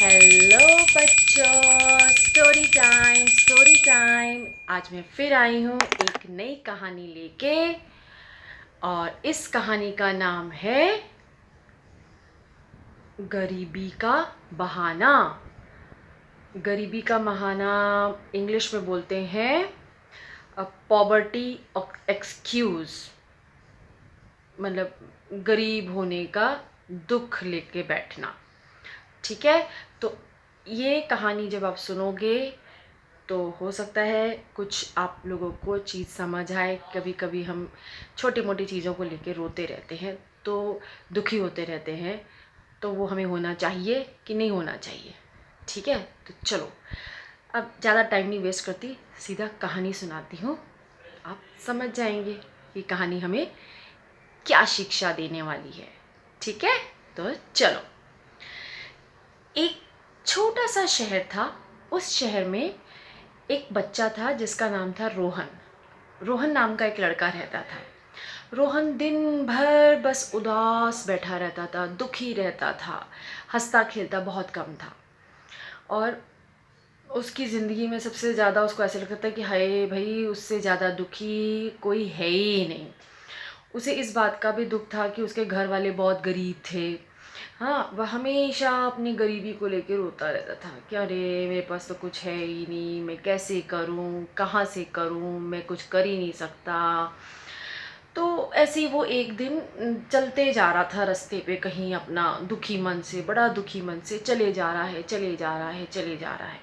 Hello बच्चों, story time. आज मैं फिर आई हूँ एक नई कहानी लेके और इस कहानी का नाम है गरीबी का बहाना। गरीबी का बहाना इंग्लिश में बोलते हैं पॉवर्टी एक्सक्यूज़, मतलब गरीब होने का दुख लेके बैठना। ठीक है, तो ये कहानी जब आप सुनोगे तो हो सकता है कुछ आप लोगों को चीज़ समझ आए। कभी कभी हम छोटी मोटी चीज़ों को लेके रोते रहते हैं, तो दुखी होते रहते हैं, तो वो हमें होना चाहिए कि नहीं होना चाहिए। ठीक है, तो चलो अब ज़्यादा टाइम नहीं वेस्ट करती, सीधा कहानी सुनाती हूँ। आप समझ जाएंगे कि कहानी हमें क्या शिक्षा देने वाली है। ठीक है, तो चलो। एक छोटा सा शहर था। उस शहर में एक बच्चा था जिसका नाम था रोहन। रोहन नाम का एक लड़का रहता था। रोहन दिन भर बस उदास बैठा रहता था, दुखी रहता था, हंसता खेलता बहुत कम था। और उसकी ज़िंदगी में सबसे ज़्यादा उसको ऐसा लगता था कि हाय भाई, उससे ज़्यादा दुखी कोई है ही नहीं। उसे इस बात का भी दुख था कि उसके घर वाले बहुत गरीब थे। हाँ, वह हमेशा अपनी गरीबी को लेकर रोता रहता था कि अरे मेरे पास तो कुछ है ही नहीं, मैं कैसे करूँ, कहाँ से करूँ, मैं कुछ कर ही नहीं सकता। तो ऐसे ही वो एक दिन चलते जा रहा था रास्ते पे, कहीं अपना दुखी मन से, बड़ा दुखी मन से चले जा रहा है, चले जा रहा है, चले जा रहा है।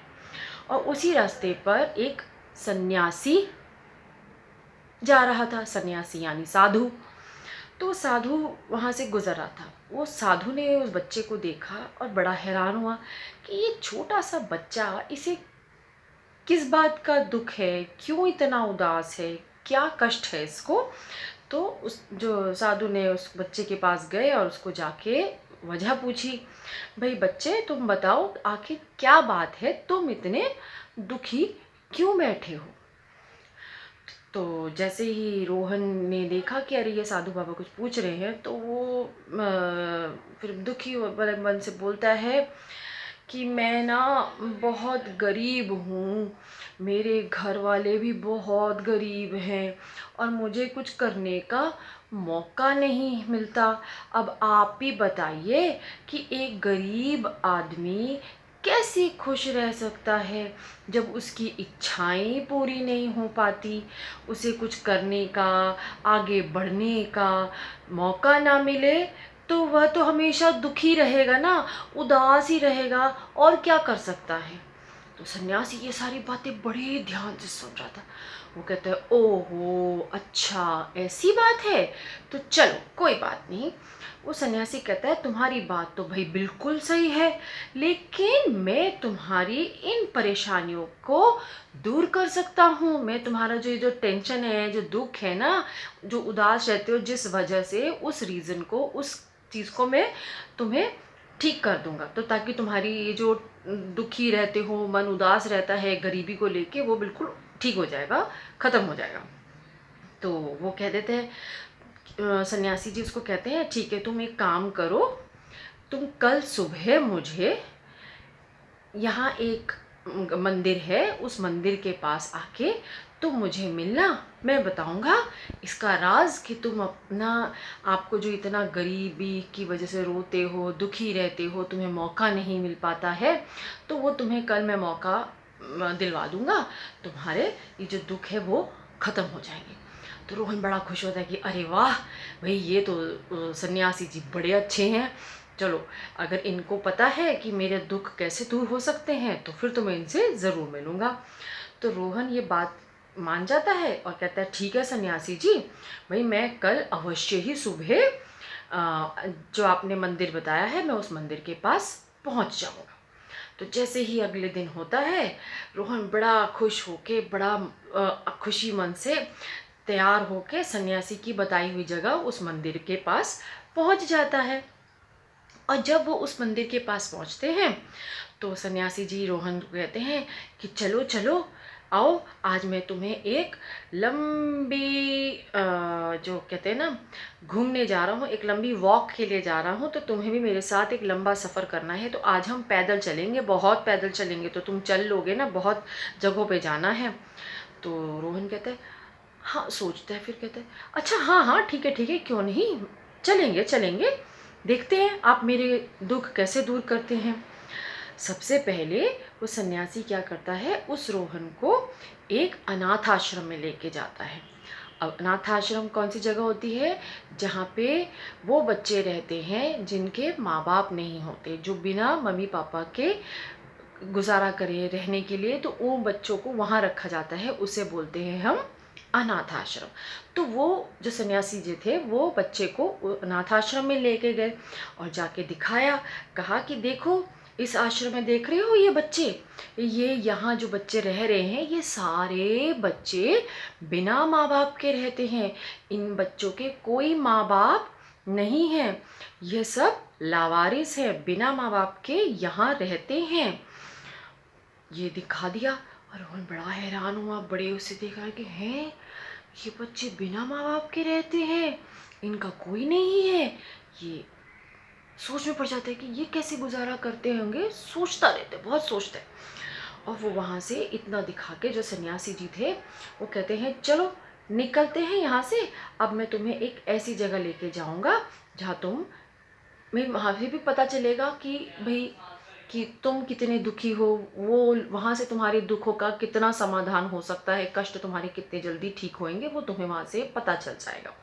और उसी रास्ते पर एक सन्यासी जा रहा था। सन्यासी यानी साधु। तो साधु वहाँ से गुजर रहा था। वो साधु ने उस बच्चे को देखा और बड़ा हैरान हुआ कि ये छोटा सा बच्चा, इसे किस बात का दुख है, क्यों इतना उदास है, क्या कष्ट है इसको। तो उस जो साधु ने उस बच्चे के पास गए और उसको जाके वजह पूछी, भाई बच्चे तुम बताओ आखिर क्या बात है, तुम इतने दुखी क्यों बैठे हो। तो जैसे ही रोहन ने देखा कि अरे ये साधु बाबा कुछ पूछ रहे हैं, तो वो फिर दुखी वाले मन से बोलता है कि मैं ना बहुत गरीब हूँ, मेरे घर वाले भी बहुत गरीब हैं और मुझे कुछ करने का मौका नहीं मिलता। अब आप ही बताइए कि एक गरीब आदमी कैसे खुश रह सकता है जब उसकी इच्छाएं पूरी नहीं हो पाती, उसे कुछ करने का, आगे बढ़ने का मौका ना मिले, तो वह तो हमेशा दुखी रहेगा ना, उदास ही रहेगा, और क्या कर सकता है। तो सन्यासी ये सारी बातें बड़े ध्यान से सुन रहा था। वो कहता है ओहो अच्छा ऐसी बात है, तो चलो कोई बात नहीं। वो सन्यासी कहता है तुम्हारी बात तो भाई बिल्कुल सही है, लेकिन मैं तुम्हारी इन परेशानियों को दूर कर सकता हूँ। मैं तुम्हारा जो टेंशन है, जो दुख है ना, जो उदास रहते हो जिस वजह से, उस रीज़न को, उस चीज़ को मैं तुम्हें ठीक कर दूंगा। तो ताकि तुम्हारी ये जो दुखी रहते हो, मन उदास रहता है गरीबी को लेके, वो बिल्कुल ठीक हो जाएगा, ख़त्म हो जाएगा। तो वो कह देते हैं, सन्यासी जी उसको कहते हैं ठीक है, तुम एक काम करो, तुम कल सुबह मुझे, यहाँ एक मंदिर है, उस मंदिर के पास आके तुम मुझे मिलना। मैं बताऊंगा इसका राज कि तुम अपना, आपको जो इतना गरीबी की वजह से रोते हो, दुखी रहते हो, तुम्हें मौका नहीं मिल पाता है, तो वो तुम्हें कल मैं मौका दिलवा दूंगा। तुम्हारे ये जो दुख है वो ख़त्म हो जाएंगे। तो रोहन बड़ा खुश होता है कि अरे वाह भाई, ये तो सन्यासी जी बड़े अच्छे हैं। चलो, अगर इनको पता है कि मेरे दुख कैसे दूर हो सकते हैं, तो फिर तो मैं इनसे ज़रूर मिलूँगा। तो रोहन ये बात मान जाता है और कहता है ठीक है सन्यासी जी, भाई मैं कल अवश्य ही सुबह जो आपने मंदिर बताया है, मैं उस मंदिर के पास पहुंच जाऊंगा। तो जैसे ही अगले दिन होता है, रोहन बड़ा खुश होके, बड़ा खुशी मन से तैयार होके सन्यासी की बताई हुई जगह, उस मंदिर के पास पहुंच जाता है। और जब वो उस मंदिर के पास पहुंचते हैं, तो सन्यासी जी रोहन को कहते हैं कि चलो चलो, आओ आज मैं तुम्हें एक लंबी जो कहते हैं ना घूमने जा रहा हूँ, एक लंबी वॉक के लिए जा रहा हूँ, तो तुम्हें भी मेरे साथ एक लंबा सफ़र करना है। तो आज हम पैदल चलेंगे, बहुत पैदल चलेंगे, तो तुम चल लोगे ना, बहुत जगहों पे जाना है। तो रोहन कहता है हाँ, सोचता है, फिर कहता है अच्छा हाँ हाँ ठीक है, क्यों नहीं, चलेंगे चलेंगे, देखते हैं आप मेरे दुख कैसे दूर करते हैं। सबसे पहले वो सन्यासी क्या करता है, उस रोहन को एक अनाथ आश्रम में लेके जाता है। अब अनाथ आश्रम कौन सी जगह होती है, जहाँ पे वो बच्चे रहते हैं जिनके माँ बाप नहीं होते, जो बिना मम्मी पापा के गुजारा करे रहने के लिए, तो उन बच्चों को वहाँ रखा जाता है, उसे बोलते हैं हम अनाथ आश्रम। तो वो जो सन्यासी जी थे वो बच्चे को अनाथ आश्रम में लेके गए और जाके दिखाया, कहा कि देखो इस आश्रम में देख रहे हो ये बच्चे, ये यहाँ जो बच्चे रह रहे हैं ये सारे बच्चे बिना माँ बाप के रहते हैं, इन बच्चों के कोई माँ बाप नहीं है, ये सब लावारिस है, बिना माँ बाप के यहाँ रहते हैं। ये दिखा दिया और रोहन बड़ा हैरान हुआ, बड़े उसे देखा कि हैं ये बच्चे बिना माँ बाप के रहते हैं, इनका कोई नहीं है। ये सोच में पड़ जाता है कि ये कैसे गुजारा करते होंगे, सोचता रहते, बहुत सोचता है। और वो वहाँ से इतना दिखा के जो सन्यासी जी थे वो कहते हैं चलो निकलते हैं यहाँ से, अब मैं तुम्हें एक ऐसी जगह लेके जाऊँगा जहाँ तुम मैं वहाँ से भी पता चलेगा कि भाई कि तुम कितने दुखी हो, वो वहाँ से तुम्हारे दुखों का कितना समाधान हो सकता है, कष्ट तुम्हारे कितने जल्दी ठीक होंगे, वो तुम्हें वहाँ से पता चल जाएगा।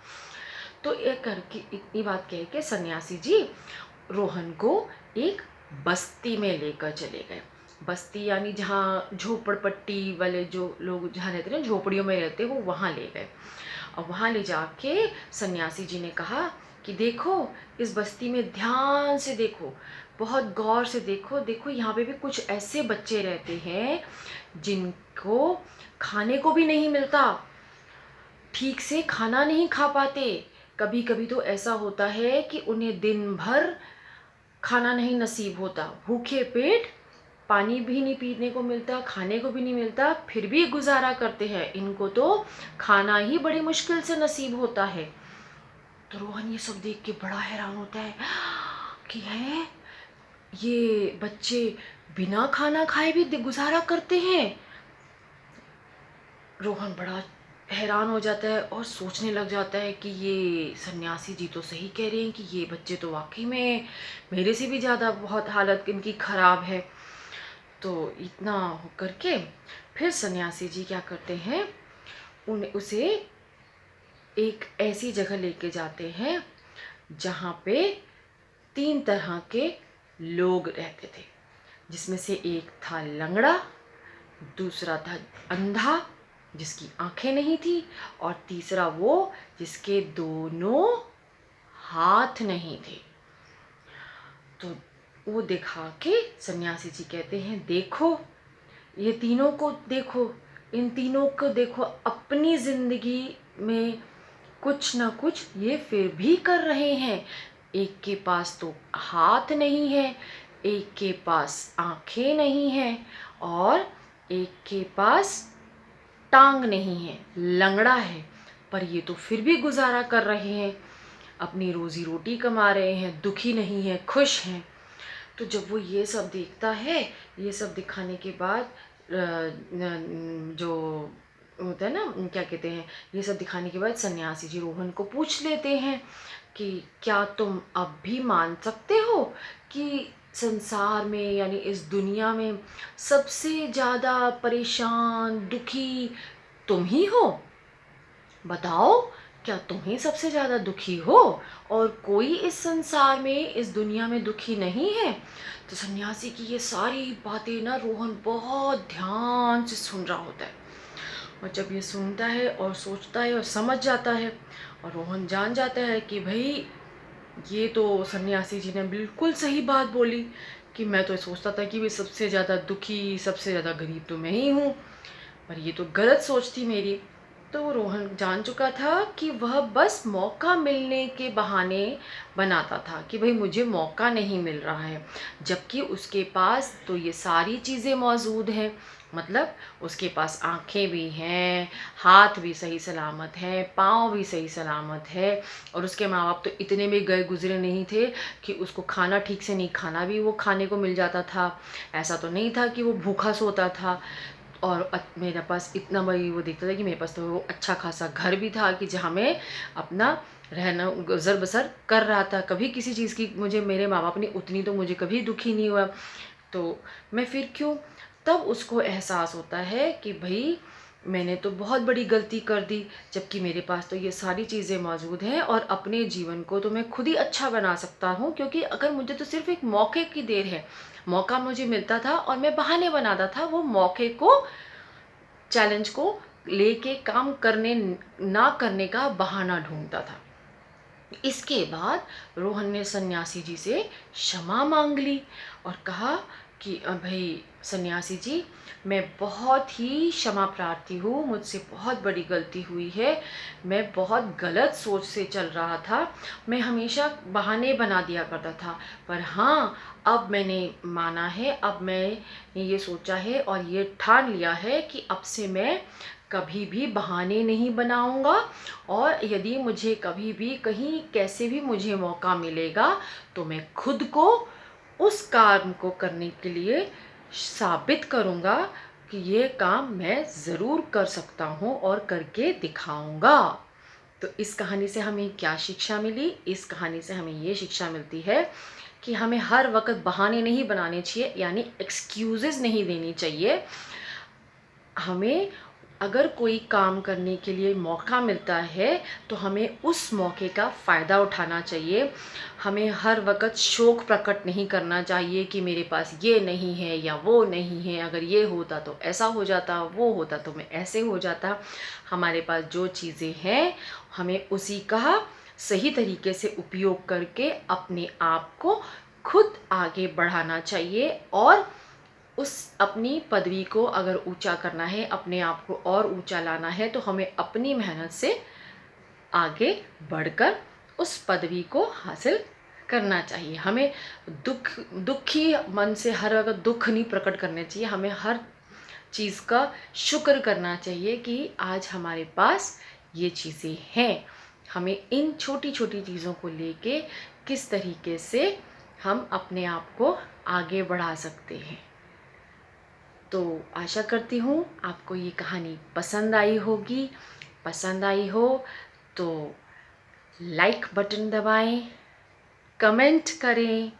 तो ये करके इतनी बात कह के सन्यासी जी रोहन को एक बस्ती में लेकर चले गए। बस्ती यानी जहाँ झोपड़पट्टी वाले जो लोग जहाँ रहते हैं, झोपड़ियों में रहते, वो वहाँ ले गए। और वहाँ ले जाके सन्यासी जी ने कहा कि देखो इस बस्ती में ध्यान से देखो, बहुत गौर से देखो, देखो यहाँ पे भी कुछ ऐसे बच्चे रहते हैं जिनको खाने को भी नहीं मिलता, ठीक से खाना नहीं खा पाते, कभी कभी तो ऐसा होता है कि उन्हें दिन भर खाना नहीं नसीब होता, भूखे पेट पानी भी नहीं पीने को मिलता, खाने को भी नहीं मिलता, फिर भी गुजारा करते हैं, इनको तो खाना ही बड़ी मुश्किल से नसीब होता है। तो रोहन ये सब देख के बड़ा हैरान होता है कि है ये बच्चे बिना खाना खाए भी गुजारा करते हैं। रोहन बड़ा हैरान हो जाता है और सोचने लग जाता है कि ये सन्यासी जी तो सही कह रहे हैं कि ये बच्चे तो वाकई में मेरे से भी ज़्यादा बहुत हालत इनकी ख़राब है। तो इतना हो करके फिर सन्यासी जी क्या करते हैं, उसे एक ऐसी जगह लेके जाते हैं जहाँ पे 3 तरह के लोग रहते थे, जिसमें से एक था लंगड़ा, दूसरा था अंधा जिसकी आंखें नहीं थी, और तीसरा वो जिसके दोनों हाथ नहीं थे। तो वो दिखा के सन्यासी जी कहते हैं देखो ये तीनों को देखो, इन तीनों को देखो, अपनी ज़िंदगी में कुछ ना कुछ ये फिर भी कर रहे हैं। एक के पास तो हाथ नहीं है, एक के पास आंखें नहीं हैं, और एक के पास टांग नहीं है, लंगड़ा है, पर ये तो फिर भी गुजारा कर रहे हैं, अपनी रोजी रोटी कमा रहे हैं, दुखी नहीं है, खुश हैं। तो जब वो ये सब देखता है, ये सब दिखाने के बाद जो होता है ना क्या कहते हैं, ये सब दिखाने के बाद सन्यासी जी रोहन को पूछ लेते हैं कि क्या तुम अब भी मान सकते हो कि संसार में यानी इस दुनिया में सबसे ज़्यादा परेशान दुखी तुम ही हो, बताओ क्या तुम ही सबसे ज़्यादा दुखी हो और कोई इस संसार में इस दुनिया में दुखी नहीं है। तो सन्यासी की ये सारी बातें ना रोहन बहुत ध्यान से सुन रहा होता है, और जब ये सुनता है और सोचता है और समझ जाता है, और रोहन जान जाता है कि भाई ये तो सन्यासी जी ने बिल्कुल सही बात बोली, कि मैं तो सोचता था कि वे सबसे ज़्यादा दुखी सबसे ज़्यादा गरीब तो मैं ही हूँ, पर ये तो गलत सोच थी मेरी। तो रोहन जान चुका था कि वह बस मौका मिलने के बहाने बनाता था कि भाई मुझे मौका नहीं मिल रहा है, जबकि उसके पास तो ये सारी चीज़ें मौजूद हैं। मतलब उसके पास आंखें भी हैं, हाथ भी सही सलामत हैं, पाँव भी सही सलामत है, और उसके माँ बाप तो इतने भी गए गुजरे नहीं थे कि उसको खाना ठीक से नहीं खाना भी वो खाने को मिल जाता था। ऐसा तो नहीं था कि वो भूखा सोता था। और मेरे पास इतना भाई वो देखता था कि मेरे पास तो अच्छा खासा घर भी था कि जहाँ मैं अपना रहना गुजर बसर कर रहा था। कभी किसी चीज़ की मुझे मेरे माँ बाप ने उतनी तो मुझे कभी दुखी नहीं हुआ, तो मैं फिर क्यों। तब उसको एहसास होता है कि भाई मैंने तो बहुत बड़ी गलती कर दी, जबकि मेरे पास तो ये सारी चीज़ें मौजूद हैं और अपने जीवन को तो मैं खुद ही अच्छा बना सकता हूँ, क्योंकि अगर मुझे तो सिर्फ एक मौके की देर है। मौका मुझे मिलता था और मैं बहाने बनाता था वो मौके को, चैलेंज को लेके काम करने ना करने का बहाना ढूंढता था। इसके बाद रोहन ने सन्यासी जी से क्षमा मांग ली और कहा कि भाई सन्यासी जी, मैं बहुत ही क्षमा प्रार्थी हूँ, मुझसे बहुत बड़ी गलती हुई है, मैं बहुत गलत सोच से चल रहा था, मैं हमेशा बहाने बना दिया करता था, पर हाँ अब मैंने माना है, अब मैं ये सोचा है और ये ठान लिया है कि अब से मैं कभी भी बहाने नहीं बनाऊंगा, और यदि मुझे कभी भी कहीं कैसे भी मुझे मौका मिलेगा तो मैं खुद को उस काम को करने के लिए साबित करूंगा कि ये काम मैं ज़रूर कर सकता हूँ और करके दिखाऊंगा। तो इस कहानी से हमें क्या शिक्षा मिली? इस कहानी से हमें ये शिक्षा मिलती है कि हमें हर वक्त बहाने नहीं बनाने चाहिए, यानी एक्सक्यूज़ेस नहीं देनी चाहिए। हमें अगर कोई काम करने के लिए मौका मिलता है तो हमें उस मौके का फ़ायदा उठाना चाहिए। हमें हर वक्त शौक़ प्रकट नहीं करना चाहिए कि मेरे पास ये नहीं है या वो नहीं है, अगर ये होता तो ऐसा हो जाता, वो होता तो मैं ऐसे हो जाता। हमारे पास जो चीज़ें हैं हमें उसी का सही तरीके से उपयोग करके अपने आप को खुद आगे बढ़ाना चाहिए, और उस अपनी पदवी को अगर ऊंचा करना है, अपने आप को और ऊंचा लाना है, तो हमें अपनी मेहनत से आगे बढ़कर उस पदवी को हासिल करना चाहिए। हमें दुखी मन से हर वक्त दुख नहीं प्रकट करना चाहिए, हमें हर चीज़ का शुक्र करना चाहिए कि आज हमारे पास ये चीज़ें हैं। हमें इन छोटी छोटी चीज़ों को लेके किस तरीके से हम अपने आप को आगे बढ़ा सकते हैं। तो आशा करती हूँ आपको ये कहानी पसंद आई होगी। पसंद आई हो तो लाइक बटन दबाएं, कमेंट करें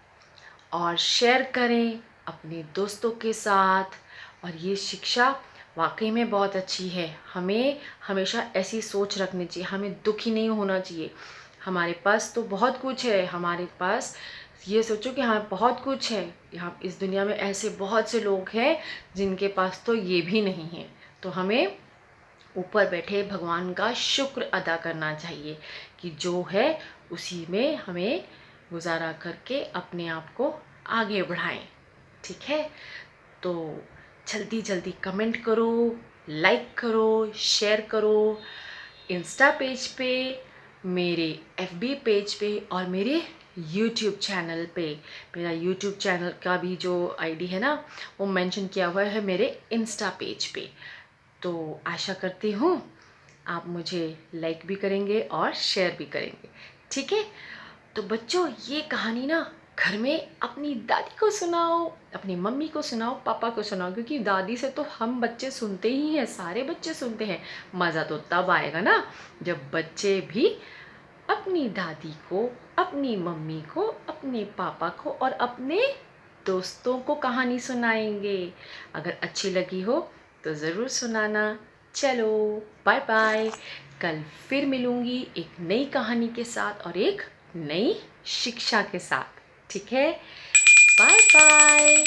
और शेयर करें अपने दोस्तों के साथ। और ये शिक्षा वाकई में बहुत अच्छी है। हमें हमेशा ऐसी सोच रखनी चाहिए, हमें दुखी नहीं होना चाहिए। हमारे पास तो बहुत कुछ है, हमारे पास ये सोचो कि हाँ बहुत कुछ है, यहाँ इस दुनिया में ऐसे बहुत से लोग हैं जिनके पास तो ये भी नहीं है। तो हमें ऊपर बैठे भगवान का शुक्र अदा करना चाहिए कि जो है उसी में हमें गुजारा करके अपने आप को आगे बढ़ाएं। ठीक है, तो जल्दी जल्दी कमेंट करो, लाइक करो, शेयर करो, इंस्टा पेज पे, मेरे एफबी पेज पे और मेरे यूट्यूब चैनल पे। मेरा यूट्यूब चैनल का भी जो आईडी है ना वो मेंशन किया हुआ है मेरे इंस्टा पेज पे। तो आशा करती हूँ आप मुझे लाइक भी करेंगे और शेयर भी करेंगे। ठीक है, तो बच्चों ये कहानी ना घर में अपनी दादी को सुनाओ, अपनी मम्मी को सुनाओ, पापा को सुनाओ, क्योंकि दादी से तो हम बच्चे सुनते ही हैं, सारे बच्चे सुनते हैं। मज़ा तो तब आएगा ना जब बच्चे भी अपनी दादी को, अपनी मम्मी को, अपने पापा को और अपने दोस्तों को कहानी सुनाएंगे। अगर अच्छी लगी हो तो ज़रूर सुनाना। चलो बाय बाय, कल फिर मिलूँगी एक नई कहानी के साथ और एक नई शिक्षा के साथ। ठीक है, बाय बाय।